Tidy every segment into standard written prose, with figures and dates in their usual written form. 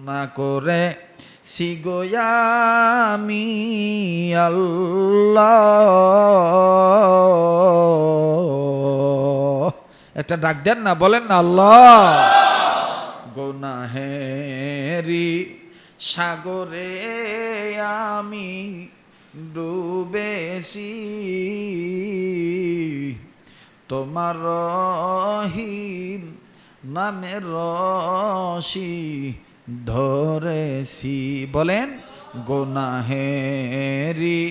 গুনাহ করে সিগোয়ামি আল্লাহ। একটা ডাক দেন না, বলেন না আল্লাহ। গুনাহেরি সাগরে আমি ডুবেছি, তোমার রহিম নামের রশি ধরেছি। বলেন, গুনাহেরি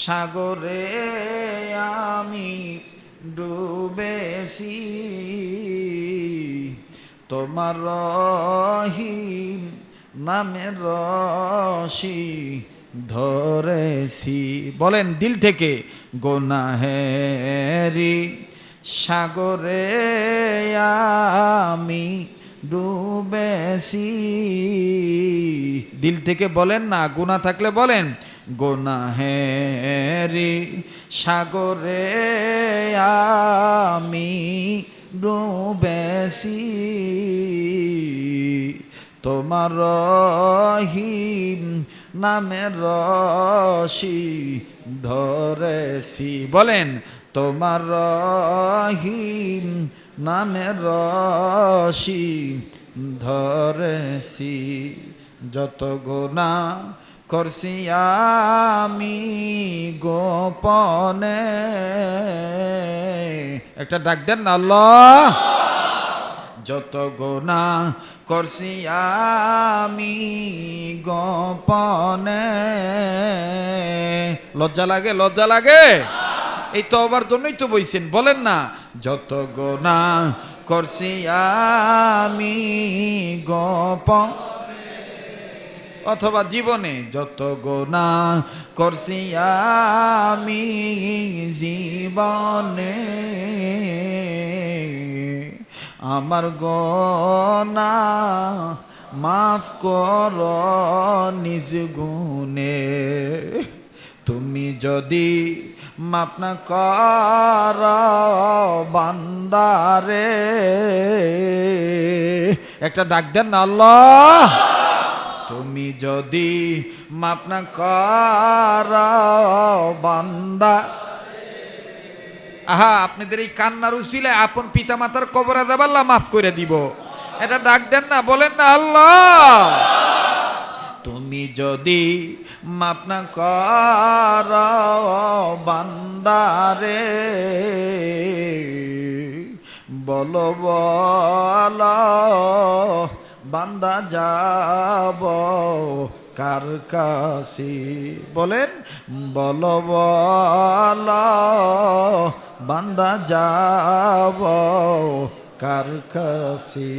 সাগরে আমি ডুবেছি, তোমার রহিম নামের রশি ধরেছি। বলেন দিল থেকে, গুনাহেরি সাগরে আমি ডুবেছি। দিল থেকে বলেন না, গুনাহ থাকলে বলেন, গুনাহেরি সাগরে আমি ডুবেছি, তোমার রহিম নামের রশি ধরেছি। বলেন, তোমার রহিম নামের রশি ধরেছি। যত গুনাহ করছি আমি গোপনে, একটা ডাক দেন না আল্লাহ। যত গুনাহ করছি আমি গোপনে, লজ্জা লাগে, লজ্জা লাগে। এই তওবার জন্যই তো বইছেন, বলেন না, যত গুনাহ করছি আমি গোপনে অথবা জীবনে, যত গুনাহ করছি আমি জীবনে, আমার গুনাহ মাফ কর নিজ গুণে। তুমি যদি মাফ না কর বান্দারে, একটা ডাক দেন না আল্লাহ। তুমি যদি মাফ না কর বান্দা, আহা, আপনাদের এই কান্নার উসিলায় আপন পিতা মাতার কবর আযাব আল্লাহ মাফ করে দিব। এটা ডাক দেন না, বলেন না আল্লাহ। তুমি যদি মাফ না কর বান্দারে, বলো বল বান্দা যাব কার কাছে। বলেন, বলো বল বান্দা যাব কার কাছে।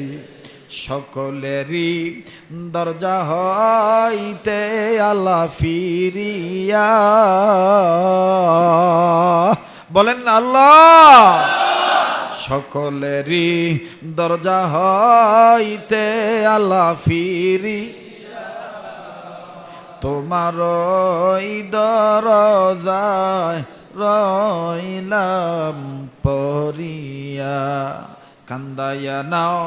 সকলেরই দরজা হইতে আল্লাহ ফিরিয়া, বলেন না আল্লাহ। সকলেরই দরজা হইতে আল্লাহ ফিরিয়া, তোমার ওই দরজায় রইলাম পড়িয়া। কান্দায়া নাও,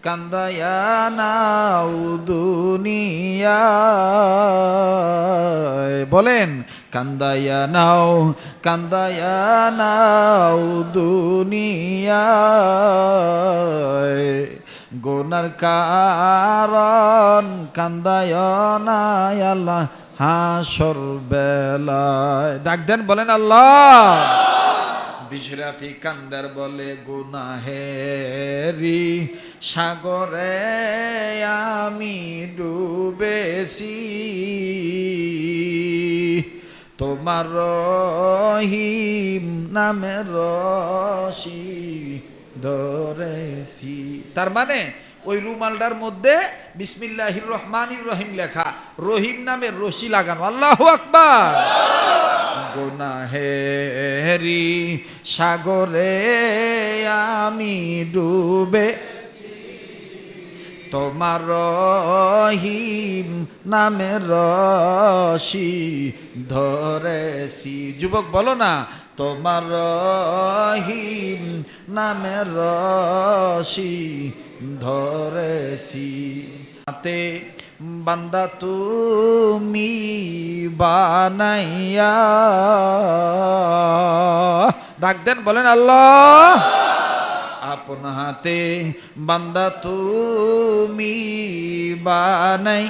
কান্দায়া নাও দুনিয়া, বলেন, কান্দায়া নাও, কান্দায়া নাও দুনিয়া। গুনার কারণ কান্দায় না আল্লাহ হাসর বেলায়। ডাক দেন, বলেন আল্লাহ। বিশরাফি কান্দার বলে, গুনাহেরি সাগরে আমি ডুবেছি, তোমার রহিম নামের রশি ধরেছি। তার মানে ওই রুমালটার মধ্যে বিসমিল্লাহির রহমানির রহিম লেখা, রহিম নামের রশি লাগানো। আল্লাহু আকবার। গুনাহেরি সাগরে আমি ডুবে, তোমার রহিম নামের রশি ধরেছি। যুবক বলো না, তোমার রহিম নামের রশি ধরেছি। হাতে বান্দা তুমি বানাইয়া, ডাক দেন, বলেন আল্লাহ। আপন হাতে বান্দা তুমি বানাই